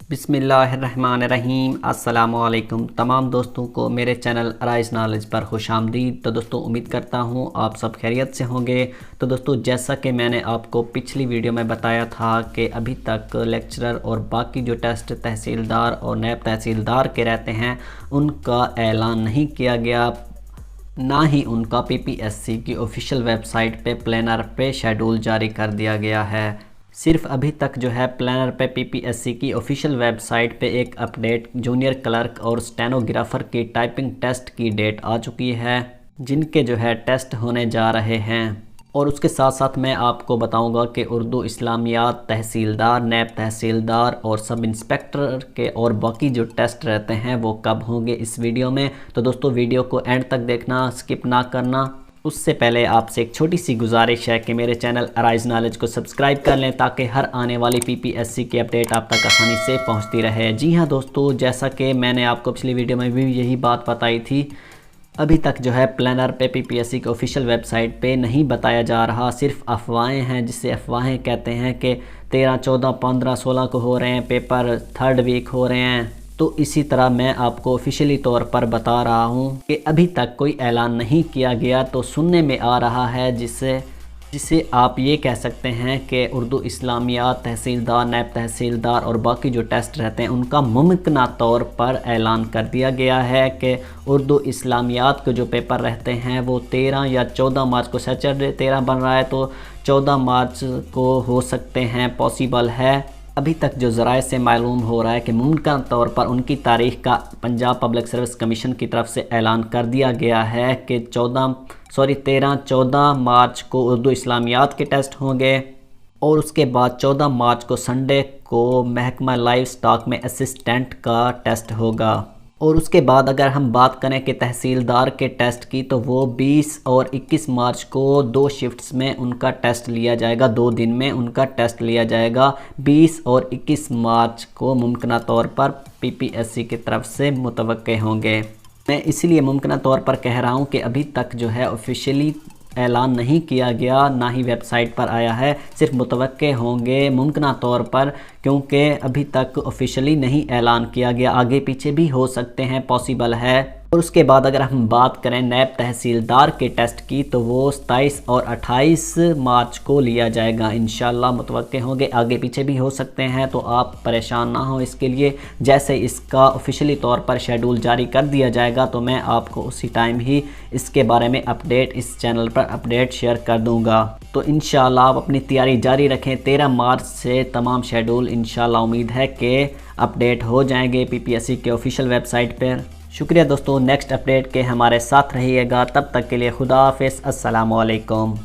बिस्मिल्लाहिर्रहमानिर्रहीम। अस्सलामुअलैकुम तमाम दोस्तों को मेरे चैनल राइज नॉलेज पर खुशामदीद। तो दोस्तों उम्मीद करता हूँ आप सब खैरियत से होंगे। तो दोस्तों जैसा कि मैंने आपको पिछली वीडियो में बताया था कि अभी तक लेक्चरर और बाकी जो टेस्ट तहसीलदार और नायब तहसीलदार के रहते हैं उनका ऐलान नहीं किया गया, ना ही उनका PPSC की ऑफिशियल वेबसाइट पे प्लानर पे शेड्यूल जारी कर दिया गया है। सिर्फ अभी तक जो है प्लानर पे PPSC की ऑफिशियल वेबसाइट पे एक अपडेट जूनियर क्लर्क और स्टेनोग्राफर की टाइपिंग टेस्ट की डेट आ चुकी है, जिनके जो है टेस्ट होने जा रहे हैं। और उसके साथ साथ मैं आपको बताऊंगा कि उर्दू, इस्लामियात, तहसीलदार, नायब तहसीलदार और सब इंस्पेक्टर के और बाकी जो टेस्ट रहते हैं वो कब होंगे इस वीडियो में। तो दोस्तों वीडियो को एंड तक देखना, स्किप ना करना। उससे पहले आपसे एक छोटी सी गुजारिश है कि मेरे चैनल राइज नॉलेज को सब्सक्राइब कर लें ताकि हर आने वाली PPSC की अपडेट आप तक आसानी से पहुंचती रहे। जी हाँ दोस्तों, जैसा कि मैंने आपको पिछली वीडियो में भी यही बात बताई थी, अभी तक जो है प्लानर पे PPSC की ऑफिशियल वेबसाइट पे नहीं बताया जा रहा, सिर्फ अफवाहें हैं, जिससे अफवाहें कहते हैं कि 13, 14, 15, 16 को हो रहे हैं पेपर, 3rd वीक हो रहे हैं। तो इसी तरह मैं आपको ऑफिशियली तौर पर बता रहा हूँ कि अभी तक कोई ऐलान नहीं किया गया। तो सुनने में आ रहा है जिसे आप ये कह सकते हैं कि उर्दू, इस्लामियात, तहसीलदार, नायब तहसीलदार और बाकी जो टेस्ट रहते हैं उनका मुमकिन तौर पर ऐलान कर दिया गया है कि उर्दू, इस्लामियात के जो पेपर रहते हैं वो 13 या 14 मार्च को, सैटरडे 13 बन रहा है तो 14 मार्च को हो सकते हैं, पॉसिबल है। अभी तक जो ज़राए से मालूम हो रहा है कि मुमकिन तौर पर उनकी तारीख़ का पंजाब पब्लिक सर्विस कमीशन की तरफ से ऐलान कर दिया गया है कि 13-14 मार्च को उर्दू इस्लामियात के टेस्ट होंगे और उसके बाद 14 मार्च को संडे को महकमा लाइव स्टॉक में असिस्टेंट का टेस्ट होगा। और उसके बाद अगर हम बात करें कि तहसीलदार के टेस्ट की, तो वो 20 और 21 मार्च को 2 शिफ्ट्स में उनका टेस्ट लिया जाएगा, 2 दिन में उनका टेस्ट लिया जाएगा। 20 और 21 मार्च को मुमकिन तौर पर PPSC की तरफ से मुतवक्के होंगे। मैं इसलिए मुमकिन तौर पर कह रहा हूँ कि अभी तक जो है ऑफिशियली ऐलान नहीं किया गया, ना ही वेबसाइट पर आया है, सिर्फ मुतवक्के होंगे मुमकिन तौर पर, क्योंकि अभी तक ऑफिशियली नहीं ऐलान किया गया। आगे पीछे भी हो सकते हैं, पॉसिबल है। और उसके बाद अगर हम बात करें नायब तहसीलदार के टेस्ट की, तो वो 27 और 28 मार्च को लिया जाएगा, इंशाल्लाह मुतवक्के होंगे। आगे पीछे भी हो सकते हैं, तो आप परेशान ना हो इसके लिए। जैसे इसका ऑफिशियली तौर पर शेड्यूल जारी कर दिया जाएगा तो मैं आपको उसी टाइम ही इसके बारे में अपडेट इस चैनल पर अपडेट शेयर कर दूंगा। तो इंशाल्लाह आप अपनी तैयारी जारी रखें। 13 मार्च से तमाम शेड्यूल इंशाल्लाह उम्मीद है कि अपडेट हो जाएंगे PPSC के ऑफिशियल वेबसाइट पर। शुक्रिया दोस्तों, नेक्स्ट अपडेट के हमारे साथ रहिएगा। तब तक के लिए खुदा हाफिज़, अस्सलामु अलैकुम।